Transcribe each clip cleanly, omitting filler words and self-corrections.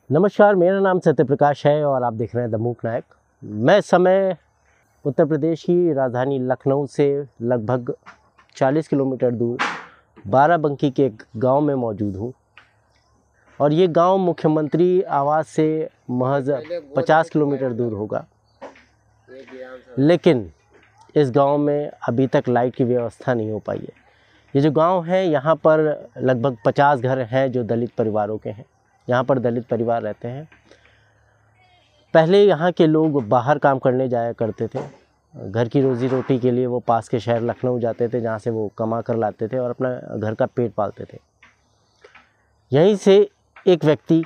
नमस्कार, मेरा नाम सत्यप्रकाश है और आप देख रहे हैं द मूक नायक। मैं इस समय उत्तर प्रदेश की राजधानी लखनऊ से लगभग 40 किलोमीटर दूर बाराबंकी के एक गांव में मौजूद हूं और ये गांव मुख्यमंत्री आवास से महज 50 किलोमीटर दूर होगा। लेकिन इस गांव में अभी तक लाइट की व्यवस्था नहीं हो पाई है। ये जो गांव है यहाँ पर लगभग 50 घर हैं जो दलित परिवारों के हैं। यहाँ पर दलित परिवार रहते हैं। पहले यहाँ के लोग बाहर काम करने जाया करते थे। घर की रोज़ी रोटी के लिए वो पास के शहर लखनऊ जाते थे, जहाँ से वो कमा कर लाते थे और अपना घर का पेट पालते थे। यहीं से एक व्यक्ति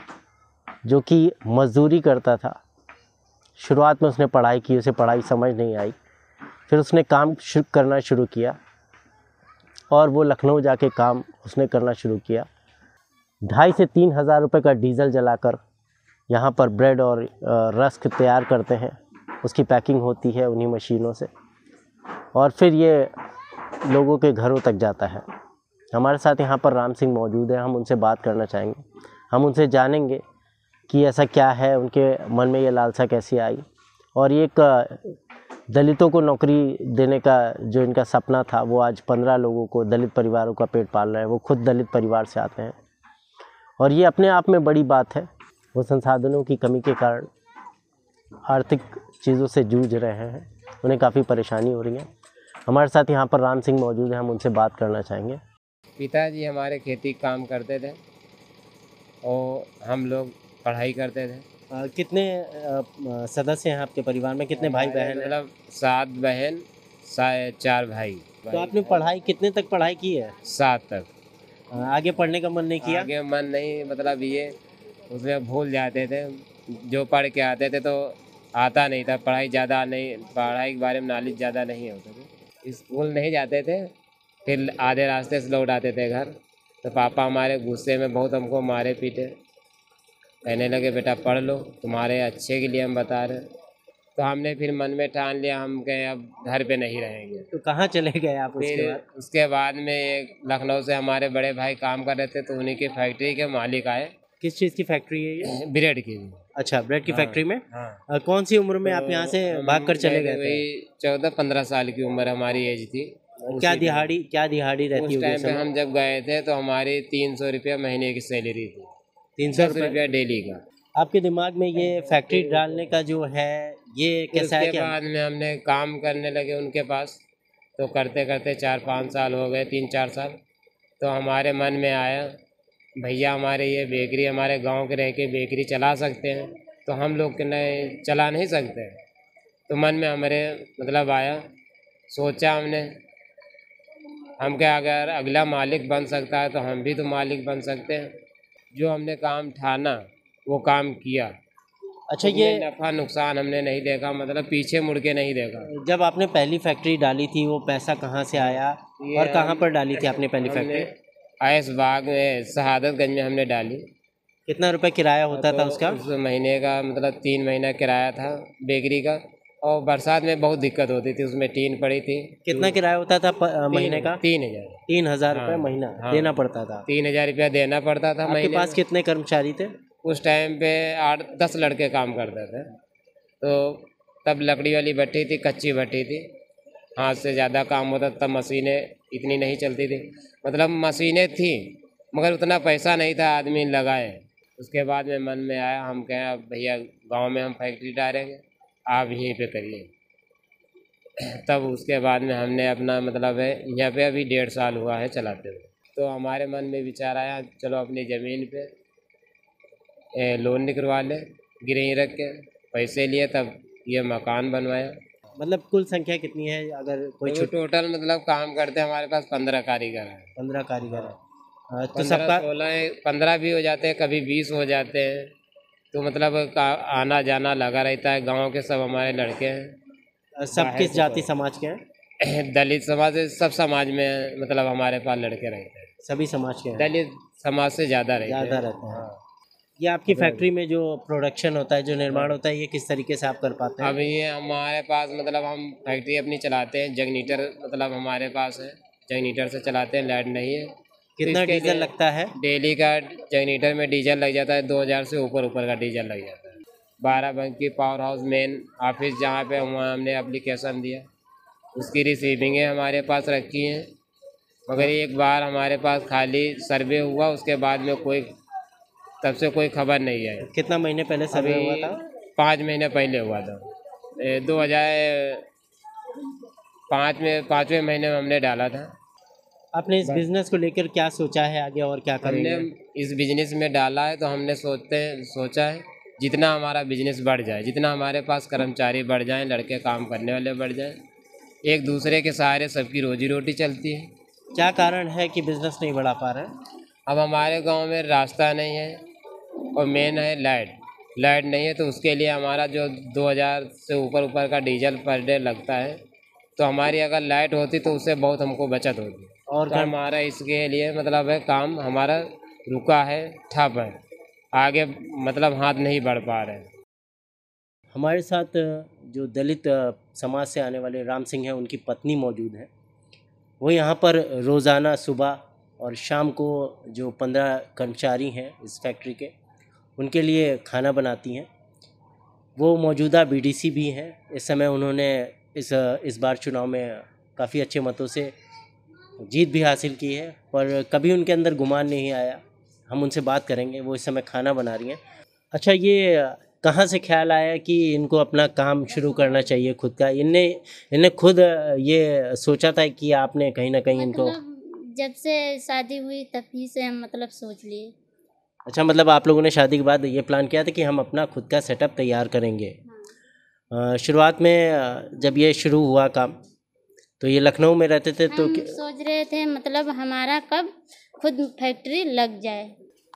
जो कि मज़दूरी करता था, शुरुआत में उसने पढ़ाई की, उसे पढ़ाई समझ नहीं आई। फिर उसने काम करना शुरू किया और वो लखनऊ जाके काम उसने करना शुरू किया। 2,500 से 3,000 रुपये का डीजल जलाकर यहाँ पर ब्रेड और रस्क तैयार करते हैं। उसकी पैकिंग होती है उन्हीं मशीनों से और फिर ये लोगों के घरों तक जाता है। हमारे साथ यहाँ पर राम सिंह मौजूद है। हम उनसे बात करना चाहेंगे। हम उनसे जानेंगे कि ऐसा क्या है, उनके मन में ये लालसा कैसी आई और एक दलितों को नौकरी देने का जो इनका सपना था वो आज 15 लोगों को, दलित परिवारों का पेट पाल रहे हैं। वो खुद दलित परिवार से आते हैं और ये अपने आप में बड़ी बात है। वो संसाधनों की कमी के कारण आर्थिक चीज़ों से जूझ रहे हैं, उन्हें काफ़ी परेशानी हो रही है। हमारे साथ यहाँ पर राम सिंह मौजूद हैं। हम उनसे बात करना चाहेंगे। पिताजी हमारे खेती काम करते थे और हम लोग पढ़ाई करते थे। कितने सदस्य हैं आपके परिवार में? कितने भाई बहन हैं? मतलब 7 बहन 4 भाई। तो आपने पढ़ाई कितने तक पढ़ाई की है? 7 तक। आगे पढ़ने का मन नहीं किया? आगे मन नहीं, मतलब ये उसमें भूल जाते थे। जो पढ़ के आते थे तो आता नहीं था, पढ़ाई के बारे में नॉलेज ज़्यादा नहीं होता था। स्कूल नहीं जाते थे, फिर आधे रास्ते से लौट आते थे घर। तो पापा हमारे गुस्से में बहुत हमको मारे पीटे, कहने लगे बेटा पढ़ लो, तुम्हारे अच्छे के लिए हम बता रहे। तो हमने फिर मन में ठान लिया, हम कहे अब घर पे नहीं रहेंगे। तो कहाँ चले गए आप उसके बाद में एक लखनऊ से हमारे बड़े भाई काम कर रहे थे, तो उन्हीं की फैक्ट्री के मालिक आए। किस चीज़ की फैक्ट्री है ये? ब्रेड की। अच्छा, ब्रेड की फैक्ट्री में। हाँ। कौन सी उम्र में आप यहाँ से भाग कर चले गए थे? वही 14-15 साल की उम्र हमारी एज थी। क्या दिहाड़ी रहती उस टाइम पे हम जब गए थे तो हमारी 300 रुपया महीने की सैलरी थी। 300 रुपया डेली का। आपके दिमाग में ये फैक्ट्री डालने का जो है ये कैसा है? उसके बाद में हमने काम करने लगे उनके पास, तो करते करते 4-5 साल हो गए, 3-4 साल। तो हमारे मन में आया भैया हमारे ये बेकरी, हमारे गांव के रह के बेकरी चला सकते हैं, तो हम लोग के नहीं चला नहीं सकते। तो मन में हमारे मतलब आया, सोचा हमने हम क्या अगर अगला मालिक बन सकता है तो हम भी तो मालिक बन सकते हैं। जो हमने काम ठाना वो काम किया। अच्छा, ये नफ़ा नुकसान हमने नहीं देखा, मतलब पीछे मुड़ के नहीं देखा। जब आपने पहली फैक्ट्री डाली थी वो पैसा कहाँ से आया और कहाँ पर डाली थी आपने पहली फैक्ट्री? आयस बाग में, शहादतगंज में हमने डाली। कितना रुपए किराया होता था उसका? उस महीने का मतलब 3 महीना किराया था बेकरी का, और बरसात में बहुत दिक्कत होती थी, उसमें टीन पड़ी थी। कितना किराया होता था महीने का? 3,000 रुपये महीना देना पड़ता था। 3,000 रुपया देना पड़ता था। आपके पास कितने कर्मचारी थे उस टाइम पे? 8-10 लड़के काम करते थे। तो तब लकड़ी वाली भट्टी थी, कच्ची भट्टी थी, हाथ से ज़्यादा काम होता। तब मशीनें इतनी नहीं चलती थी, मतलब मशीनें थी मगर उतना पैसा नहीं था आदमी लगाए। उसके बाद में मन में आया, हम कहें अब भैया गांव में हम फैक्ट्री डालेंगे, आप यहीं पे करिए। तब उसके बाद में हमने अपना मतलब है यहाँ पे अभी 1.5 साल हुआ है चलाते हुए। तो हमारे मन में विचार आया चलो अपनी ज़मीन पे लोन निकलवा ले, गिरवी रख के पैसे लिए, तब ये मकान बनवाया। मतलब कुल संख्या कितनी है? अगर कोई तो टोटल मतलब काम करते हमारे पास 15 कारीगर हैं। 15 कारीगर है तो 15 भी हो जाते हैं, कभी 20 हो जाते हैं। तो मतलब आना जाना लगा रहता है। गांव के सब हमारे लड़के हैं। सब किस जाति समाज के हैं? दलित समाज से, सब समाज में मतलब हमारे पास लड़के रहते हैं। सभी समाज के हैं? दलित समाज से ज़्यादा रहते हैं। हाँ। ये आपकी फैक्ट्री में जो प्रोडक्शन होता है, जो निर्माण होता है, ये किस तरीके से आप कर पाते हैं? अभी ये हमारे पास मतलब हम फैक्ट्री अपनी चलाते हैं, जगनीटर मतलब हमारे पास है, जगनीटर से चलाते हैं, लाइट नहीं है। कितना इसके डीजल लिए लगता है? डेली का जनरेटर में डीजल लग जाता है 2000 से ऊपर का डीजल लग जाता है। 12 बैंक की पावर हाउस मेन ऑफिस जहाँ पे वहाँ हमने एप्लीकेशन दिया, उसकी रिसीविंगें हमारे पास रखी हैं, मगर एक बार हमारे पास खाली सर्वे हुआ, उसके बाद में कोई तब से कोई खबर नहीं आई। कितना महीने पहले सर्वे हुआ था? 5 महीने पहले हुआ था। 2005 में 5वें महीने में हमने डाला था। आपने इस बिजनेस को लेकर क्या सोचा है आगे और क्या हमने करेंगे? इस बिजनेस में डाला है तो हमने सोचा है जितना हमारा बिजनेस बढ़ जाए, जितना हमारे पास कर्मचारी बढ़ जाएं, लड़के काम करने वाले बढ़ जाएं, एक दूसरे के सहारे सबकी रोजी रोटी चलती है। क्या कारण है कि बिजनेस नहीं बढ़ा पा रहे हैं? अब हमारे गांव में रास्ता नहीं है और मेन है लाइट नहीं है, तो उसके लिए हमारा जो 2000 से ऊपर का डीजल पर डे लगता है, तो हमारी अगर लाइट होती तो उससे बहुत हमको बचत होती। और तो हमारा इसके लिए मतलब है काम हमारा रुका है, ठप है, आगे मतलब हाथ नहीं बढ़ पा रहे हैं। हमारे साथ जो दलित समाज से आने वाले राम सिंह हैं, उनकी पत्नी मौजूद है। वो यहाँ पर रोज़ाना सुबह और शाम को जो 15 कर्मचारी हैं इस फैक्ट्री के, उनके लिए खाना बनाती हैं। वो मौजूदा बीडीसी भी हैं। इस समय उन्होंने इस बार चुनाव में काफ़ी अच्छे मतों से जीत भी हासिल की है, पर कभी उनके अंदर गुमान नहीं आया। हम उनसे बात करेंगे। वो इस समय खाना बना रही हैं। अच्छा, ये कहाँ से ख्याल आया कि इनको अपना काम शुरू करना चाहिए खुद का? इनने खुद ये सोचा था कि आपने कहीं ना कहीं इनको? मतलब जब से शादी हुई तभी से हम मतलब सोच लिए। अच्छा, मतलब आप लोगों ने शादी के बाद ये प्लान किया था कि हम अपना खुद का सेटअप तैयार करेंगे। शुरुआत में जब ये शुरू हुआ काम, तो ये लखनऊ में रहते थे तो हम सोच रहे थे मतलब हमारा कब खुद फैक्ट्री लग जाए।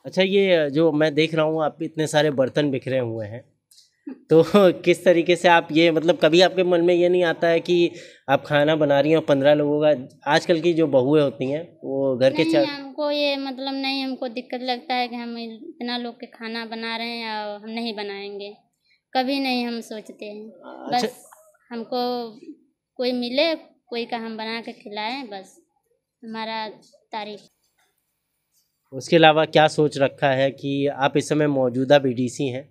अच्छा, ये जो मैं देख रहा हूँ आप इतने सारे बर्तन बिखरे हुए हैं, तो किस तरीके से आप ये मतलब कभी आपके मन में ये नहीं आता है कि आप खाना बना रही हैं और 15 लोगों का? आजकल की जो बहुएं होती हैं वो घर के नहीं, हमको ये मतलब नहीं, हमको दिक्कत लगता है कि हम इतना लोग के खाना बना रहे हैं और हम नहीं बनाएंगे, कभी नहीं हम सोचते हैं। अच्छा। बस हमको कोई मिले, कोई का हम बना के खिलाएं, बस हमारा तारीफ। उसके अलावा क्या सोच रखा है कि आप इस समय मौजूदा बीडीसी हैं,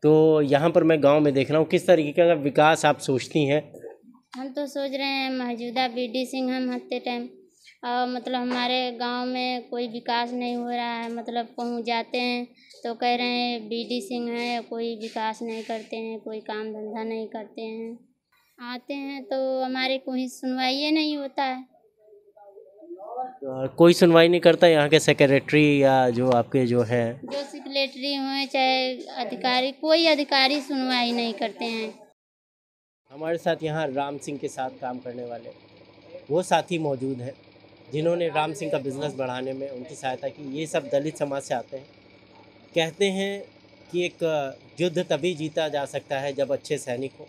तो यहाँ पर मैं गांव में देख रहा हूँ, किस तरीके का विकास आप सोचती हैं? हम तो सोच रहे हैं मौजूदा बीडी सिंह हम हत्ते टाइम और मतलब हमारे गांव में कोई विकास नहीं हो रहा है। मतलब कहूँ जाते हैं तो कह रहे हैं बीडी सिंह है, कोई विकास नहीं करते हैं, कोई काम धंधा नहीं करते हैं। आते हैं तो हमारे कोई सुनवाई नहीं होता है। कोई सुनवाई नहीं करता? यहाँ के सेक्रेटरी या जो आपके जो हैं, जो सेक्रेटरी हुए चाहे अधिकारी, कोई अधिकारी सुनवाई नहीं करते हैं। हमारे साथ यहाँ राम सिंह के साथ काम करने वाले वो साथी मौजूद हैं जिन्होंने राम सिंह का बिज़नेस बढ़ाने में उनकी सहायता की। ये सब दलित समाज से आते हैं। कहते हैं कि एक युद्ध तभी जीता जा सकता है जब अच्छे सैनिक हो।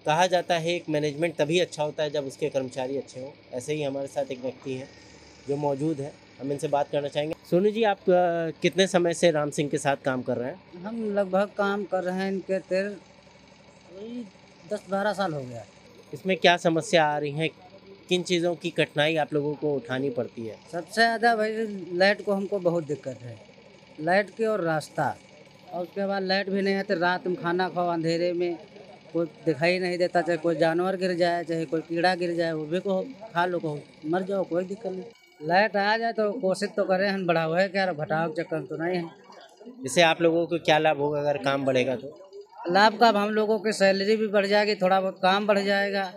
कहा जाता है एक मैनेजमेंट तभी अच्छा होता है जब उसके कर्मचारी अच्छे हों। ऐसे ही हमारे साथ एक व्यक्ति हैं जो मौजूद है, हम इनसे बात करना चाहेंगे। सोनू जी, आप कितने समय से राम सिंह के साथ काम कर रहे हैं? हम लगभग काम कर रहे हैं इनके 10-12 साल हो गया। इसमें क्या समस्या आ रही है? किन चीज़ों की कठिनाई आप लोगों को उठानी पड़ती है? सबसे ज़्यादा भाई लाइट को हमको बहुत दिक्कत है, लाइट की और रास्ता। और उसके बाद लाइट भी नहीं है तो रात में खाना खाओ अंधेरे में, कोई दिखाई नहीं देता, चाहे कोई जानवर गिर जाए, चाहे कोई कीड़ा गिर जाए, वो भी को खा लो, को मर जाओ, कोई दिक्कत नहीं। लाइट आ जाए तो कोशिश तो करें हम बढ़ाओ है क्या, घटाओ चक्कर तो नहीं है। इससे आप लोगों को क्या लाभ होगा अगर काम बढ़ेगा तो? लाभ का हम लोगों की सैलरी भी बढ़ जाएगी, थोड़ा बहुत काम बढ़ जाएगा।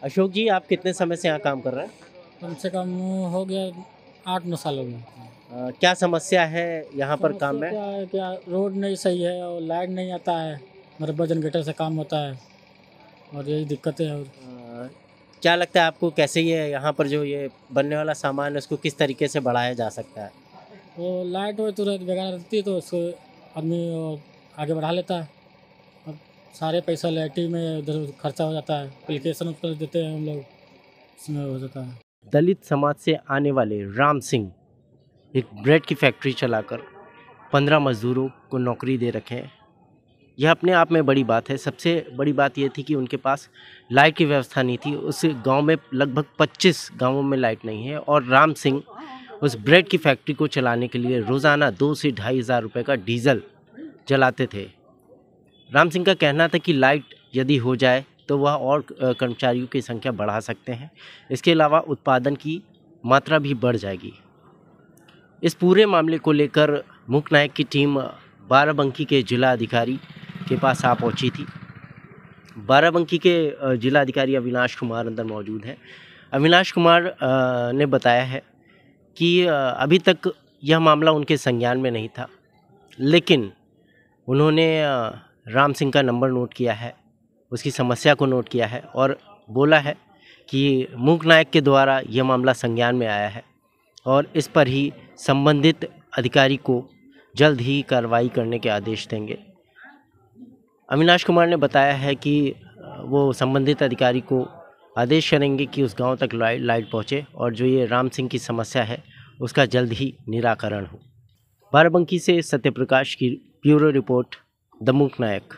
अशोक जी, आप कितने समय से यहाँ काम कर रहे हैं? कम से कम हो गया 8-9 साल हो गए। क्या समस्या है यहाँ पर काम में? क्या है, क्या रोड नहीं सही है और लाइट नहीं आता है, मतलब वजन गिटर से काम होता है और यही दिक्कतें हैं। और क्या लगता है आपको, कैसे ये यहाँ पर जो ये बनने वाला सामान है उसको किस तरीके से बढ़ाया जा सकता है? वो लाइट हो तुरंत बेकार रहती है तो उसको आदमी और आगे बढ़ा लेता है। अब सारे पैसा लाइट में उधर खर्चा हो जाता है, एप्लीकेशन पर देते हैं हम लोग, इसमें हो जाता है। दलित समाज से आने वाले राम सिंह एक ब्रेड की फैक्ट्री चलाकर 15 मजदूरों को नौकरी दे रखे हैं। यह अपने आप में बड़ी बात है। सबसे बड़ी बात यह थी कि उनके पास लाइट की व्यवस्था नहीं थी। उस गांव में लगभग 25 गांवों में लाइट नहीं है और राम सिंह उस ब्रेड की फैक्ट्री को चलाने के लिए रोज़ाना 2 से 2,500 रुपये का डीजल जलाते थे। राम सिंह का कहना था कि लाइट यदि हो जाए तो वह और कर्मचारियों की संख्या बढ़ा सकते हैं। इसके अलावा उत्पादन की मात्रा भी बढ़ जाएगी। इस पूरे मामले को लेकर मूक नायक की टीम बाराबंकी के जिला अधिकारी के पास आ पहुंची थी। बाराबंकी के जिला अधिकारी अविनाश कुमार अंदर मौजूद हैं। अविनाश कुमार ने बताया है कि अभी तक यह मामला उनके संज्ञान में नहीं था, लेकिन उन्होंने राम सिंह का नंबर नोट किया है, उसकी समस्या को नोट किया है और बोला है कि मूक नायक के द्वारा यह मामला संज्ञान में आया है और इस पर ही संबंधित अधिकारी को जल्द ही कार्रवाई करने के आदेश देंगे। अविनाश कुमार ने बताया है कि वो संबंधित अधिकारी को आदेश करेंगे कि उस गांव तक लाइट पहुंचे और जो ये राम सिंह की समस्या है उसका जल्द ही निराकरण हो। बाराबंकी से सत्यप्रकाश की ब्यूरो रिपोर्ट, द मूक नायक।